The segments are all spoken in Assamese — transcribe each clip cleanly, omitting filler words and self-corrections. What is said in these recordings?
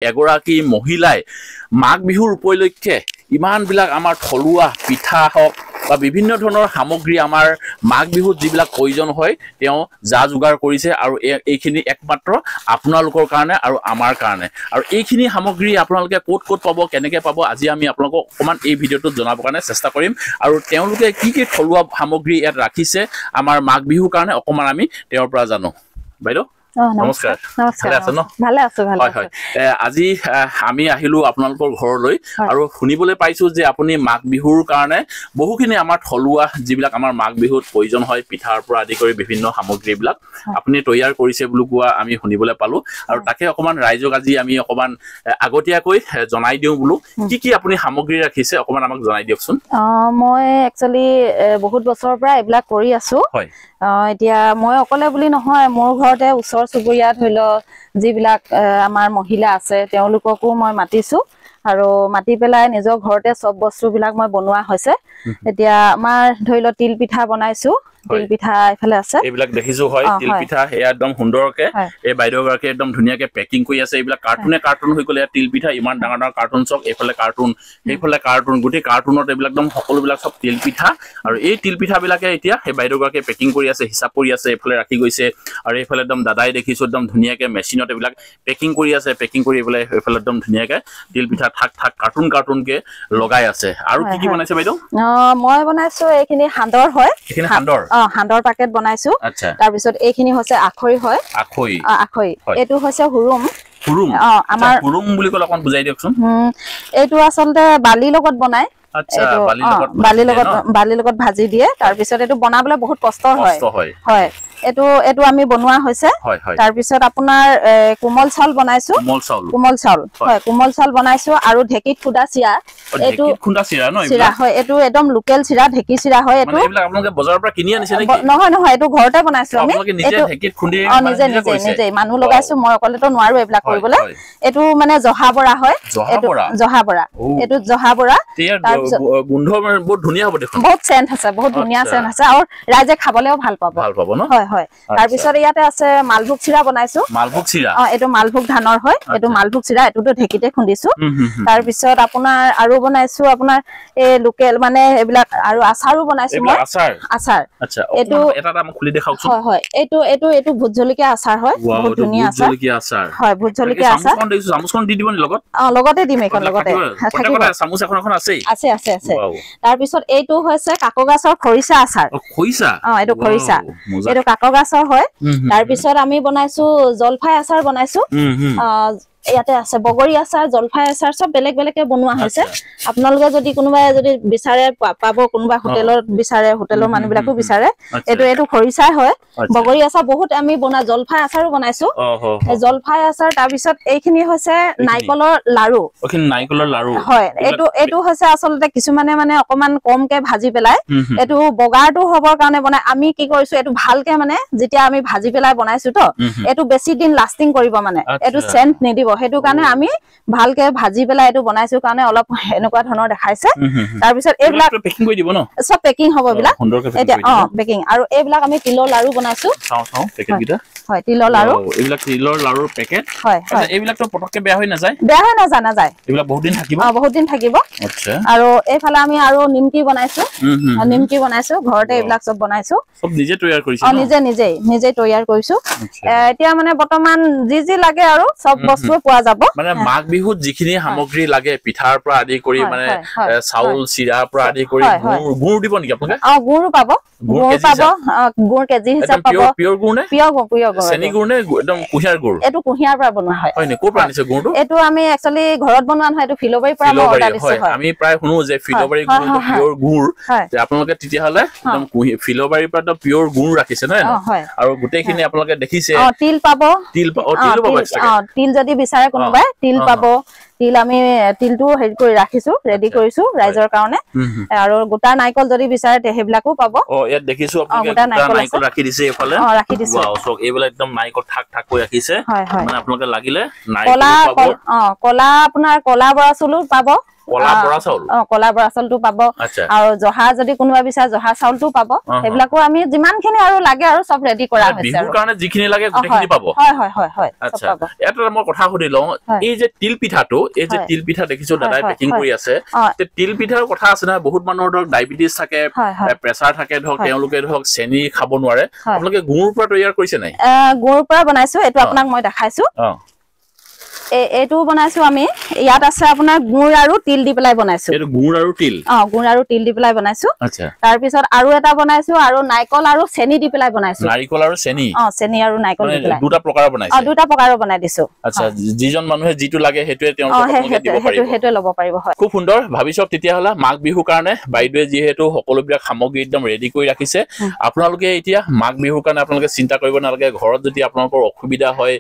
এগৰাকী মহিলাই মাঘ বিহুৰ উপলক্ষে ইমানবিলাক আমাৰ থলুৱা পিঠা হওক বা বিভিন্ন ধৰণৰ সামগ্ৰী আমাৰ মাঘ বিহুত যিবিলাক প্ৰয়োজন হয় তেওঁ যা যোগাৰ কৰিছে আৰু এইখিনি একমাত্ৰ আপোনালোকৰ কাৰণে আৰু আমাৰ কাৰণে আৰু এইখিনি সামগ্ৰী আপোনালোকে ক'ত পাব কেনেকৈ পাব আজি আমি আপোনালোকক অকণমান এই ভিডিঅ'টোত জনাবৰ কাৰণে চেষ্টা কৰিম আৰু তেওঁলোকে কি থলুৱা সামগ্ৰী ইয়াত ৰাখিছে আমাৰ মাঘ বিহুৰ কাৰণে অকণমান আমি তেওঁৰ পৰা জানো বাইদেউ নমস্কাৰ ভালে আছে ন ভালে আছো ভালে হয় হয় আজি আমি আহিলো আপোনালোকৰ ঘৰলৈ আৰু শুনিবলৈ পাইছো যে আপুনি মাঘ বিহুৰ কাৰণে বহুখিনি আমাৰ থলুৱা যিবিলাক আমাৰ মাঘ বিহুত প্ৰয়োজন হয় পিঠাৰ পৰা আদি কৰি বিভিন্ন সামগ্ৰীবিলাক আপুনি তৈয়াৰ কৰিছে বুলি কোৱা আমি শুনিবলৈ পালো আৰু তাকে অকমান ৰাইজক আজি আমি অকমান আগতীয়াকৈ জনাই দিওঁ বোলো কি আপুনি সামগ্ৰী ৰাখিছে অকমান আমাক জনাই দিয়কচোন মই একচুয়ালি বহুত বছৰৰ পৰা এইবিলাক কৰি আছো হয় এতিয়া মই অকলে বুলি নহয় মোৰ ঘৰতে ওচৰ চুবুৰীয়া ধৰি ল যিবিলাক আমাৰ মহিলা আছে তেওঁলোককো মই মাতিছো আৰু মাতি পেলাই নিজৰ ঘৰতে সব বস্তুবিলাক মই বনোৱা হৈছে এতিয়া আমাৰ ধৰি ল তিল পিঠা বনাইছো তিল পিঠা ইফালে আছে এইবিলাক দেখিছো হয় তিল পিঠা এয়া একদম সুন্দৰকে এই বাইদেউগৰাকী একদম ধুনীয়াকে পেকিং কৰি আছে এইবিলাক কাৰ্টুন হৈ গ'লে তিল পিঠা ইমান ডাঙৰ ডাঙৰ কাৰ্টুন চক এইফালে কাৰ্টুন সেইফালে কাৰ্টুন গোটেই কাৰ্টুনত এইবিলাক একদম সকলোবিলাক চব তিল পিঠা আৰু এই তিল পিঠাবিলাকে এতিয়া সেই বাইদেউগৰাকীয়ে পেকিং কৰি আছে হিচাপ কৰি আছে এইফালে ৰাখি গৈছে আৰু এইফালে একদম দাদাই দেখিছো একদম ধুনীয়াকে মেচিনত এইবিলাক পেকিং কৰি আছে পেকিং কৰি পেলাই এইফালে একদম ধুনীয়াকে তিল পিঠা থাক কাৰ্টুনকে লগাই আছে আৰু কি বনাইছে বাইদেউ মই বনাইছো এইখিনি সান্দৰ হয় এইখিনি সান্দৰ সান্দৰ পেকেট বনাইছো তাৰ পিছত এইখিনি হৈছে আখৈ হয় আখৈ এটো হৈছে হুৰুম আমাৰ হুৰুম বুলি কলে অকন বুজাই দিয়কচোন এটো আসলতে বালি লগত বনাই আচ্ছা বালি লগত ভাজি দিয়ে তাৰ পিছত এটো বনাবলে বহুত কষ্ট হয় এটো আমি বনোৱা হৈছে তাৰ পিছত আপোনাৰ কোমল চাউল বনাইছো কোমল চাউল বনাইছো আৰু ঢেকিত খুদা চিৰা এটো খুদা চিৰা ন চিৰা হয় এটো একদম লোকেল চিৰা ঢেকি চিৰা হয় এটো মানে এইবিলাক আপোনালোকে বজাৰৰ পৰা কিনি আনিছে নেকি নহয় এটো ঘৰতে বনাইছো আমি আপোনালোকে নিজে ঢেকিত খুন্দি নিজে মানুহ লগাইছো মই অকলেতো নোৱাৰো এইবিলাক কৰিবলৈ এটো মানে জহাবৰা হয় জহাবৰা এটো জহাবৰা গোন্ধ বহুত ধুনীয়া হ'ব দেখোন বহুত সেন্ট আছে বহুত ধুনীয়া সেন্ট আছে আৰু ৰাইজে খাবলেও ভাল পাব ন হয় তাৰ পিছত ইয়াতে আছে মালভোগ চিৰা বনাইছো মালভোগ চিৰা এটো মালভোগ ধানৰ হয় এটো মালভোগ চিৰা এটোটো ঢেকিতে খুন্দিছো তাৰ পিছত আপোনাৰ আৰু বনাইছো আপোনাৰ এই লোকেল মানে এইবিলাক আৰু আচাৰো বনাইছো মই আচাৰ আচ্ছা এটা মোক খুলি দেখাওকচোন হয় এটো ভোট জলকীয়া আচাৰ হয় বহুত ধুনীয়া আচাৰ হয় ভোট জলকীয়া আচাৰ চামুচখন দি দিবনি লগত লগতে দিম এখন লগতে থাকিব চামুচ এখন আছে তাৰ পিছত এইটো হৈছে কাকগাছৰ খৰিচা আচাৰ এইটো খৰিচা এইটো কাকগাছৰ হয় তাৰ পিছত আমি বনাইছো জলফাই আচাৰ বনাইছো ইয়াতে আছে বগৰী আচাৰ জলফাই আচাৰ সব বেলেগ বেলেগকে বনোৱা হৈছে আপোনালোকে যদি কোনোবাই যদি বিচাৰে পাব কোনোবা হোটেলত বিচাৰে হোটেলৰ মানুহবিলাকো বিচাৰে এটো খৰিচাই হয় বগৰী আচাৰ বহুত আমি বনা জলফাই আচাৰো বনাইছো জলফাই আচাৰ তাৰ পিছত এইখিনি হৈছে নাৰিকলৰ লাৰু হয় এটো হৈছে আচলতে কিছুমানে মানে অকমান কমকে ভাজি পেলাই এটো বগাৰটো হবৰ কাৰণে বনাই আমি কি কৰিছো এটো ভালকে মানে যেতিয়া আমি ভাজি পেলাই বনাইছো তো এটো বেছি দিন লাষ্টিং কৰিব মানে এটো সেন্ট নিদিব হেতু কাৰণে আমি ভালকে ভাজি পেলাই এটো বনাইছো কাৰণে অলপ এনেকুৱা ধৰণৰ দেখাইছে তাৰ পিছত এইবিলাক পেকিং কৰি দিব ন সব পেকিং হ'ব বিলা এটা পেকিং আৰু এইবিলাক আমি তিলৰ লাৰু বনাইছো চাও পেকেট গিটা হয় তিলৰ লাৰু এইবিলাক তিলৰ লাৰুৰ পেকেট হয় এইবিলাক তো পটককে বেয়া হৈ নাযায় এইবিলাক বহুত দিন থাকিব আচ্ছা আৰু এইফালে আমি আৰু নিমকি বনাইছো ঘৰতে এইবিলাক সব বনাইছো সব নিজে তৈয়াৰ কৰিছে নিজে তৈয়াৰ কৰিছো এতিয়া মানে বৰ্তমান যি লাগে আৰু সব বস্তু পোৱা যাব মানে মাঘ বিহুত যিখিনি সামগ্ৰী লাগে পিঠাৰ পৰা আদি কৰি মানে চাউল চিৰাৰ পৰা আদি কৰি গুৰ দিব নেকি আপোনালোকে গুৰো পাব গুৰ কেজি হিচাপ পাব পিয়ৰ গুৰ নে পিয়ৰ গুৰ চেনি গুৰ নে একদম কুহিয়াৰ গুৰ এটো কুহিয়াৰ পৰা বনোৱা হয় হয় নে কোৰ পৰা আনিছে গুৰটো এটো আমি একচুয়ালি ঘৰত বনোৱা নহয় এটো ফিলবাৰীৰ পৰা অৰ্ডাৰ দিছো হয় আমি প্ৰায় শুনো যে ফিলবাৰী গুৰটো পিয়ৰ গুৰ যে আপোনালোকে তেতিয়া হলে একদম ফিলবাৰীৰ পৰা পিয়ৰ গুৰ ৰাখিছে নহয় আৰু গোটেইখিনি আপোনালোকে দেখিছে তিল পাব তিল যদি বিচাৰে কোনোবাই তিল পাব তিল আমি তিলটো হেৰি কৰি ৰাখিছো ৰেডি কৰিছো ৰাইজৰ কাৰণে আৰু গোটা নাৰিকল যদি বিচাৰে তেহেবিলাকো পাব ইয়াত দেখিছো আপোনালোকে গোটা নাৰিকল ৰাখি দিছে এফালে ৰাখি দিছে এইবিলাক একদম নাৰিকল ঠাক কৰি ৰাখিছে মানে আপোনালোকে লাগিলে কলা আপোনাৰ কলা বৰা চুলো পাব কলা বৰা চাউল কলা বৰা চাউলটো পাব আৰু জহা যদি কোনোবা বিচাৰে জহা চাউলটো পাব সেইবিলাকো আমি যিমানখিনি আৰু লাগে আৰু সব ৰেডি কৰা হৈছে বিহুৰ কাৰণে যিখিনি লাগে গোটেইখিনি পাব হয় হয় হয় হয় আচ্ছা এটা মই কথা সুধি লওঁ এই যে তিল পিঠাটো এই যে তিল পিঠা দেখিছো দাদাই পেকিং কৰি আছে তে তিল পিঠাৰ কথা আছে না বহুত মানুহৰ ধৰক ডায়াবেটিস থাকে প্ৰেছাৰ থাকে ধৰক তেওঁলোকে ধৰক চেনি খাব নোৱাৰে আপোনালোকে গুড়ৰ পৰা তৈয়াৰ কৰিছে নাই গুড়ৰ পৰা বনাইছো এটো আপোনাক মই দেখাইছো এটো বনাইছো আমি ইয়াত আছে আপোনাৰ গুড় আৰু তিল দি পেলাই বনাইছো এটো গুড় আৰু তিল গুড় আৰু তিল দি পেলাই বনাইছো আচ্ছা তাৰ পিছত আৰু এটা বনাইছো আৰু নাৰিকল আৰু চেনি দি পেলাই বনাইছো নাৰিকল আৰু চেনি চেনি আৰু নাৰিকল দি পেলাই দুটা প্ৰকাৰ বনাইছে দুটা প্ৰকাৰ বনাই দিছো আচ্ছা যিজন মানুহে যিটো লাগে হেতুৱে তেওঁলোকে দিব পাৰিব হেতুৱে ল'ব পাৰিব হয় খুব সুন্দৰ ভাবিছক তেতিয়া হলা মাঘ বিহুৰ কাৰণে বাইদেৱে যিহেতু সকলোবিলাক সামগ্ৰী একদম ৰেডি কৰি ৰাখিছে আপোনালোকে এতিয়া মাঘ বিহুৰ কাৰণে আপোনালোকে চিন্তা কৰিব নালাগে ঘৰত যদি আপোনালোকৰ অসুবিধা হয়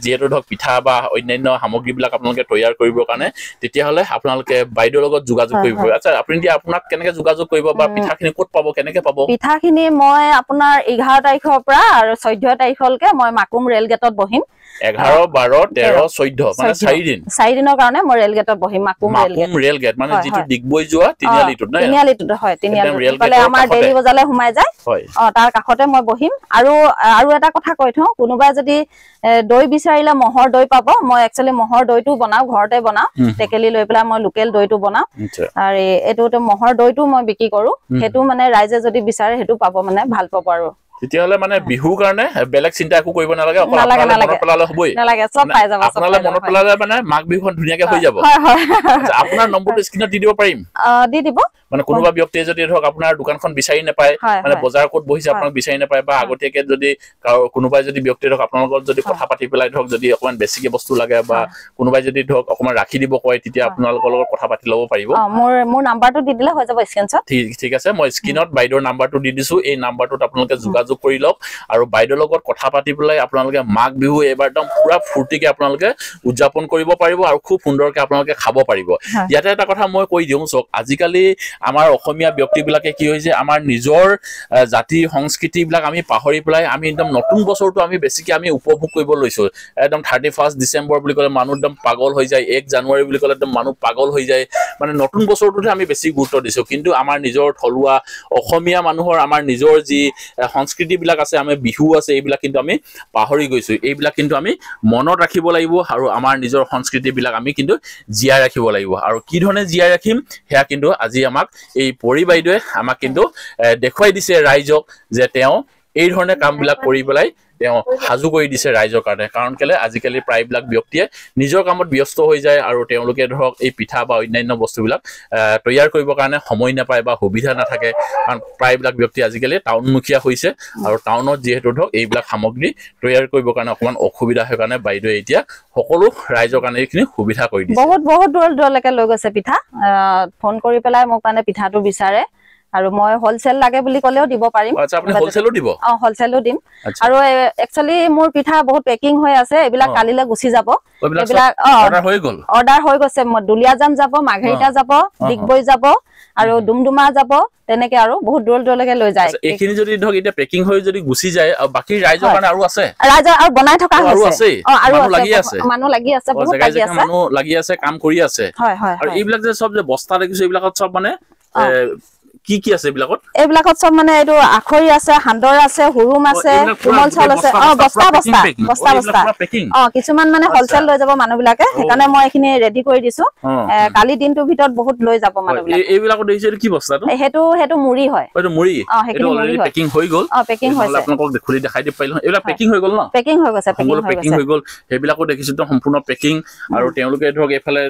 যিহেতু ধৰক পিঠা বা অন্যান্য সামগ্ৰীবিলাক আপোনালোকে তৈয়াৰ কৰিবৰ কাৰণে তেতিয়া হলে আপোনালোকে বাইদেউৰ লগত যোগাযোগ কৰিব আচ্ছা আপুনি কি আপোনাক কেনেকৈ যোগাযোগ কৰিব বা পিঠাখিনি ক'ত পাব কেনেকৈ পাব পিঠাখিনি মই আপোনাৰ 11 তাৰিখৰ পৰা আৰু 14 তাৰিখলৈকে মই মাকুম ৰেল গেটত বহিম 11 12 13 14 মানে 4 দিনৰ কাৰণে মই ৰেল গেটত বহিম মাকুম ৰেল গেট মানে যিটো দিগবৈ যোৱা তিনিআলিটোত নাই তিনিআলিটোত হয় তিনিআলিটো আমাৰ ডেইলি বজাৰলৈ সোমাই যায় তাৰ কাষতে মই বহিম আৰু এটা কথা কৈ থওঁ কোনোবাই যদি দৈ বিচাৰিলে মহৰ দৈ পাব মই একচুয়ালি মহৰ দৈটো বনাও ঘৰতে বনাও টেকেলি লৈ পেলাই মই লোকেল দৈটো বনাও আৰু এটোতে মহৰ দৈটো মই বিক্ৰী কৰো হেতু মানে ৰাইজে যদি বিচাৰে হেতু পাব মানে ভাল পাব আৰু তেতিয়াহলে মানে বিহুৰ কাৰণে বেলেগ চিন্তা একো কৰিব নালাগে অকল আপোনালোকে মনত পেলালে হ'বই নালাগে সব পাই যাব আপোনালোকে মনত পেলালে মানে মাঘ বিহুখন ধুনীয়াকৈ হৈ যাব আপোনাৰ নম্বৰটো স্ক্ৰিনত দি দিব পাৰিম দি দিব মানে কোনোবা ব্যক্তিয়ে যদি ধৰক আপোনাৰ দোকানখন বিচাৰি নাপায় মানে বজাৰ ক'ত বহিছে আপোনাক বিচাৰি নাপায় বা আগতীয়াকে যদি কোনোবাই যদি ব্যক্তি ধৰক আপোনালোকৰ যদি কথা পাতি পেলাই ধৰক যদি অকমান বেছিকে বস্তু লাগে বা কোনোবাই যদি ধৰক অকমান ৰাখি দিব কয় তেতিয়া আপোনালোকৰ লগত কথা পাতি ল'ব পাৰিব মোৰ নাম্বাৰটো দি দিলে হৈ যাব স্ক্ৰিনশ্বট ঠিক আছে মই স্ক্ৰিনত বাইদেউৰ নাম্বাৰটো দি দিছো এই নাম্বাৰটোত আপোনালোকে যোগাযোগ কৰি লওক আৰু বাইদেউৰ লগত কথা পাতি পেলাই আপোনালোকে মাঘ বিহু এবাৰ একদম পুৰা ফূৰ্তিকে আপোনালোকে উদযাপন কৰিব পাৰিব আৰু খুব সুন্দৰকে আপোনালোকে খাব পাৰিব ইয়াতে এটা কথা মই কৈ দিওঁ চক আজিকালি আমাৰ অসমীয়া ব্যক্তিবিলাকে কি হৈছে আমাৰ নিজৰ জাতি সংস্কৃতিবিলাক আমি পাহৰি পেলাই আমি একদম নতুন বছৰটো আমি বেছিকে আমি উপভোগ কৰিব লৈছো একদম 31 ডিসেম্বৰ বুলি ক'লে মানুহ একদম পাগল হৈ যায় 1 জানুৱাৰী বুলি ক'লে একদম মানুহ পাগল হৈ যায় মানে নতুন বছৰটোতে আমি বেছি গুৰুত্ব দিছো কিন্তু আমাৰ নিজৰ থলুৱা অসমীয়া মানুহৰ আমাৰ নিজৰ যি সংস্কৃতিবিলাক আছে আমি বিহু আছে এইবিলাক কিন্তু আমি পাহৰি গৈছো এইবিলাক কিন্তু আমি মনত ৰাখিব লাগিব আৰু আমাৰ নিজৰ সংস্কৃতিবিলাক আমি কিন্তু জীয়াই ৰাখিব লাগিব আৰু কি ধৰণে জীয়াই ৰাখিম হেয়া কিন্তু আজি আমাক এই পৰি বাইদেৱে আমাক কিন্তু দেখুৱাই দিছে ৰাইজক যে তেওঁ এই ধৰণে কামবিলাক কৰি পেলাই তেওঁ হাজু কৰি দিছে ৰাইজৰ কাৰণে কাৰণ কেলে আজিকালি প্ৰায়বিলাক ব্যক্তিয়ে নিজৰ কামত ব্যস্ত হৈ যায় আৰু তেওঁলোকে ধৰক এই পিঠা বা অন্যান্য বস্তুবিলাক তৈয়াৰ কৰিবৰ কাৰণে সময় নাপায় বা সুবিধা নাথাকে কাৰণ প্ৰায়বিলাক ব্যক্তি আজিকালি টাউনমুখীয়া হৈছে আৰু টাউনত যিহেতু ধৰক এইবিলাক সামগ্ৰী তৈয়াৰ কৰিবৰ কাৰণে অকমান অসুবিধা হয় কাৰণে বাইদেৱে এতিয়া সকলো ৰাইজৰ কাৰণে এইখিনি সুবিধা কৰি দিছে বহুত দূৰলৈকে লৈ গৈছে পিঠা ফোন কৰি পেলাই মোক মানে পিঠাটো বিচাৰে আৰু মই হোলসেল লাগে বুলি কলেও দিব পাৰিম আচ্ছা আপুনি হোলসেলো দিব হোলসেলো দিম আৰু একচুয়ালি মোৰ পিঠা বহুত পেকিং হৈ আছে এবিলাক কালিলে গুছি যাব এবিলাক অৰ্ডাৰ হৈ গৈছে দুলিয়াজান যাব মাঘেৰিটা যাব দিগবৈ যাব আৰু ডুমডুমা যাব তেনেকে আৰু বহুত দূৰলৈকে লৈ যায় এইখিনি যদি ধক এটা পেকিং হৈ যদি গুছি যায় আৰু বাকি ৰাইজৰ কাৰণে আৰু আছে ৰাইজৰ আৰু বনাই থকা হৈছে আৰু লাগি আছে মানুহ লাগি আছে বহুত লাগি আছে মানুহ লাগি আছে কাম কৰি আছে আৰু এইবিলাক যে সব যে বস্তা দেখিছো এইবিলাকত সব মানে কি আছে এইবিলাকত সব মানে এটো আখৰি আছে হান্দৰ আছে হুৰুম আছে কোমল চাউল আছে বস্তা কিছুমান মানে হোলসেল লৈ যাব মানুহবিলাকে সেইকাৰণে মই এখিনি ৰেডি কৰি দিছো কালি দিনটোৰ ভিতৰত বহুত লৈ যাব মানুহবিলাকে এইবিলাকত দেখিছে কি বস্তাটো হেতু মুড়ি হয় এইটো মুড়ি এইটো অলৰেডি পেকিং হৈ গল পেকিং হৈছে আপোনাক খুলি দেখাই দি পাইলো এইবিলাক পেকিং হৈ গল ন পেকিং হৈ গৈছে পেকিং হৈ গল সেইবিলাকো দেখিছো তো সম্পূৰ্ণ পেকিং আৰু তেওঁলোকে ধৰক এফালে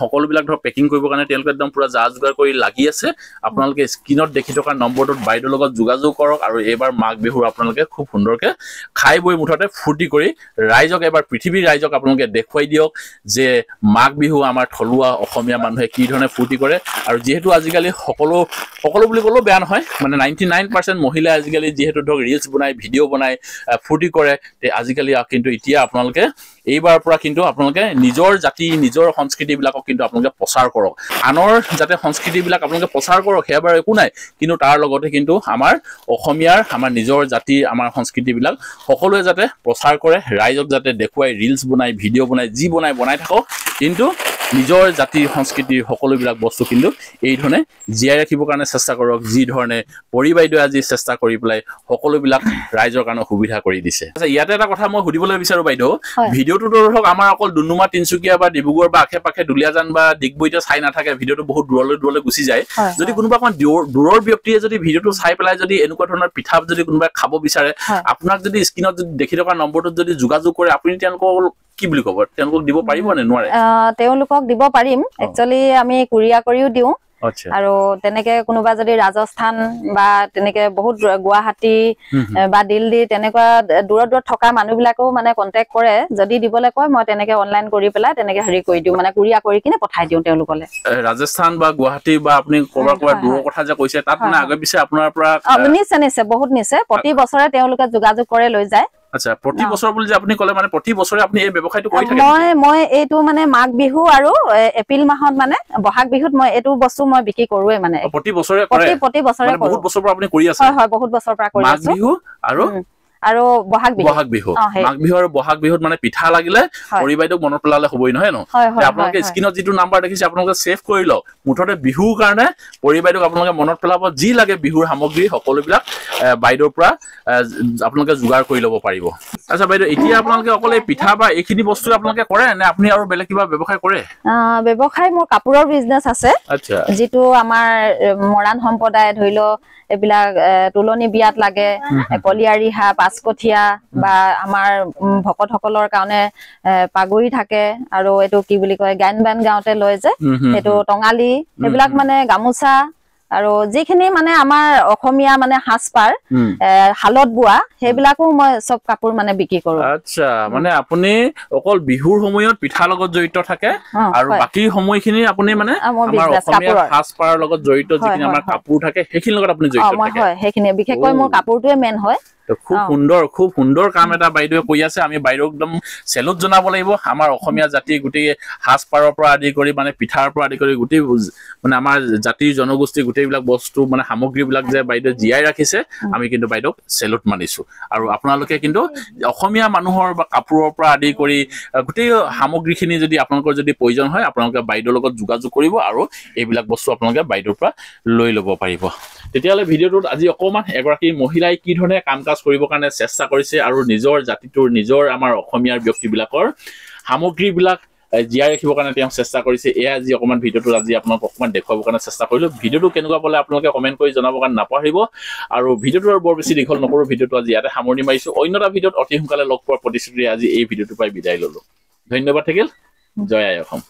সকলোবিলাক ধৰক পেকিং কৰিবৰ কাৰণে তেওঁলোকে একদম পুৰা যা যোগাৰ কৰি লাগি আছে আপোনালোকে স্ক্ৰিনত দেখি থকা নম্বৰটোত বাইদেউৰ লগত যোগাযোগ কৰক আৰু এবাৰ মাঘ বিহুৰ আপোনালোকে খুব সুন্দৰকে খাই বৈ মুঠতে ফূৰ্তি কৰি ৰাইজক এবাৰ পৃথিৱীৰ ৰাইজক আপোনালোকে দেখুৱাই দিয়ক যে মাঘ বিহু আমাৰ থলুৱা অসমীয়া মানুহে কি ধৰণে ফূৰ্তি কৰে আৰু যিহেতু আজিকালি সকলো বুলি ক'লেও বেয়া নহয় মানে 99% মহিলাই আজিকালি যিহেতু ধৰক ৰিলছ বনাই ভিডিঅ' বনাই ফূৰ্তি কৰে তে আজিকালি কিন্তু এতিয়া আপোনালোকে এইবাৰ পৰা কিন্তু আপোনালোকে নিজৰ জাতি নিজৰ সংস্কৃতিবিলাকক কিন্তু আপোনালোকে প্ৰচাৰ কৰক আনৰ যাতে সংস্কৃতিবিলাক আপোনালোকে প্ৰচাৰ কৰক হেয়াৰ একো নাই কিন্তু তাৰ লগতে কিন্তু আমাৰ অসমীয়াৰ আমাৰ নিজৰ জাতি আমাৰ সংস্কৃতিবিলাক সকলোৱে যাতে প্ৰচাৰ কৰে ৰাইজক যাতে দেখুৱাই ৰিলছ বনাই ভিডিঅ' বনাই যি বনাই থাকক কিন্তু নিজৰ জাতিৰ সংস্কৃতিৰ সকলোবিলাক বস্তু কিন্তু এই ধৰণে জীয়াই ৰাখিবৰ কাৰণে চেষ্টা কৰক যি ধৰণে পৰি বাইদেৱে আজি চেষ্টা কৰি পেলাই সকলোবিলাক ৰাইজৰ কাৰণে সুবিধা কৰি দিছে আচ্ছা ইয়াতে এটা কথা মই সুধিবলৈ বিচাৰো বাইদেউ ভিডিঅ'টো ধৰক আমাৰ অকল ডুমডুমা তিনচুকীয়া বা ডিব্ৰুগড় বা আশে-পাশে দুলিয়াজান বা ডিগবৈতে চাই নাথাকে ভিডিঅ'টো বহুত দূৰলৈ গুচি যায় যদি কোনোবা কোন দূৰৰ ব্যক্তিয়ে যদি ভিডিঅ'টো চাই পেলাই যদি এনেকুৱা ধৰণৰ পিঠা যদি কোনোবাই খাব বিচাৰে আপোনাক যদি স্ক্ৰীনত যদি দেখি থকা নম্বৰটোত যদি যোগাযোগ কৰে আপুনি তেওঁলোকক কি বুলি ক'ব তেওঁলোকক দিব পাৰিব নে নোৱাৰে তেওঁলোকক দিব পাৰিম একচুয়ালি আমি কুৰিয়া কৰিও দিওঁ আৰু তেনেকে কোনোবা যদি ৰাজস্থান বা তেনেকে বহুত গুৱাহাটী বা দিল্লী তেনেকুৱা দূৰত থকা মানুহবিলাকেও মানে কন্টেক্ট কৰে যদি দিবলৈ কয় মই তেনেকে অনলাইন কৰি পেলাই তেনেকে হেৰি কৰি দিওঁ মানে কুৰিয়া কৰি কিনে পঠাই দিওঁ তেওঁলোকলে ৰাজস্থান বা গুৱাহাটী বা আপুনি ক'ৰবাৰ দূৰৰ কথা যে কৈছে তাত মানে আগে পিছে আপোনাৰ পৰা নিশ্চয় বহুত নিশ্চয় প্ৰতি বছৰে তেওঁলোকে যোগাযোগ কৰে লৈ যায় আচ্ছা প্ৰতি বছৰ বুলি যে আপুনি ক'লে মানে প্ৰতি বছৰে আপুনি এই ব্যৱসায়টো কৰি থাকে মই এইটো মানে মাঘ বিহু আৰু এপ্ৰিল মাহত মানে বহাগ বিহুত মই এইটো বস্তু মই বিক্ৰী কৰোৱে মানে প্ৰতি বছৰে কৰে প্ৰতি বছৰে বহুত বছৰ পৰা আপুনি কৰি আছে হয় বহুত বছৰ পৰা কৰি আছো মাঘ বিহু আৰু বহাগ বিহু মাঘ বিহু আৰু বহাগ বিহুত মানে পিঠা লাগিলে পৰি বাইদেউক মনত পেলালে হ'বই নহয় ন আপোনালোকে স্ক্ৰীনত যিটো নাম্বাৰ দেখিছে আপোনালোকে ছেভ কৰি লওক মুঠতে বিহুৰ কাৰণে পৰি বাইদেউক আপোনালোকে মনত পেলাব যি লাগে বিহুৰ সামগ্ৰী সকলোবিলাক বাইদেউৰ পৰা আপোনালোকে যোগাৰ কৰি ল'ব পাৰিব আচ্ছা বাইদেউ এতিয়া আপোনালোকে অকল এই পিঠা বা এইখিনি বস্তু আপোনালোকে কৰে নে আপুনি আৰু বেলেগ কিবা ব্যৱসায় কৰে ব্যৱসায় মোৰ কাপোৰৰ বিজনেছ আছে আচ্ছা যিটো আমাৰ মৰাণ সম্প্ৰদায় ধৰি লও এইবিলাক তুলনি বিয়াত লাগে কলিয়াৰী হা পাঁচকঠীয়া বা আমাৰ ভকতসকলৰ কাৰণে পাগুৰি থাকে আৰু এইটো কি বুলি কয় গায়ন বায়ন গাওঁতে লয় যে এইটো টঙালি এইবিলাক মানে গামোচা আৰু যিখিনি মানে আমাৰ অসমীয়া মানে সাজপাৰ হালত বোৱা সেইবিলাকো মই সব কাপোৰ মানে বিক্ৰী কৰো আচ্ছা মানে আপুনি অকল বিহুৰ সময়ত পিঠা লগত জড়িত থাকে আৰু বাকি সময়খিনি আপুনি মানে আমাৰ অসমীয়া সাজপাৰৰ লগত জড়িত যিখিনি আমাৰ কাপোৰ থাকে সেইখিনি লগত আপুনি জড়িত থাকে হয় সেইখিনি বিশেষকৈ মোৰ কাপোৰটোৱে মেইন হয় খুব সুন্দৰ কাম এটা বাইদেৱে কৰি আছে আমি বাইদেউক একদম চেলুট জনাব লাগিব আমাৰ অসমীয়া জাতিৰ গোটেই সাজপাৰৰ পৰা আদি কৰি মানে পিঠাৰ পৰা আদি কৰি গোটেই মানে আমাৰ জাতিৰ জনগোষ্ঠীৰ গোটেইবিলাক বস্তু মানে সামগ্ৰীবিলাক যে বাইদেউ জীয়াই ৰাখিছে আমি কিন্তু বাইদেউক চেলুট মানিছো আৰু আপোনালোকে কিন্তু অসমীয়া মানুহৰ বা কাপোৰৰ পৰা আদি কৰি গোটেই সামগ্ৰীখিনি যদি আপোনালোকৰ যদি প্ৰয়োজন হয় আপোনালোকে বাইদেউৰ লগত যোগাযোগ কৰিব আৰু এইবিলাক বস্তু আপোনালোকে বাইদেউৰ পৰা লৈ ল'ব পাৰিব তেতিয়াহ'লে ভিডিঅ'টোত আজি অকণমান এগৰাকী মহিলাই কি ধৰণে কাম কাজ কৰিবৰ কাৰণে চেষ্টা কৰিছে আৰু নিজৰ জাতিটোৰ নিজৰ আমাৰ অসমীয়াৰ ব্যক্তিবিলাকৰ সামগ্ৰীবিলাক জীয়াই ৰাখিবৰ কাৰণে তেওঁ চেষ্টা কৰিছে এয়া আজি অকণমান ভিডিঅ'টোত আজি আপোনাক অকণমান দেখুৱাবৰ কাৰণে চেষ্টা কৰিলোঁ ভিডিঅ'টো কেনেকুৱা পালে আপোনালোকে কমেণ্ট কৰি জনাবৰ কাৰণে নাপাহৰিব আৰু ভিডিঅ'টো আৰু বৰ বেছি দীঘল নকৰোঁ ভিডিঅ'টো আজি ইয়াতে সামৰণি মাৰিছোঁ অন্য এটা ভিডিঅ'ত অতি সোনকালে লগ পোৱাৰ প্ৰতিশ্ৰুতি আজি এই ভিডিঅ'টোৰ পৰাই বিদায় ল'লোঁ ধন্যবাদ থাকিল জয় আই অসম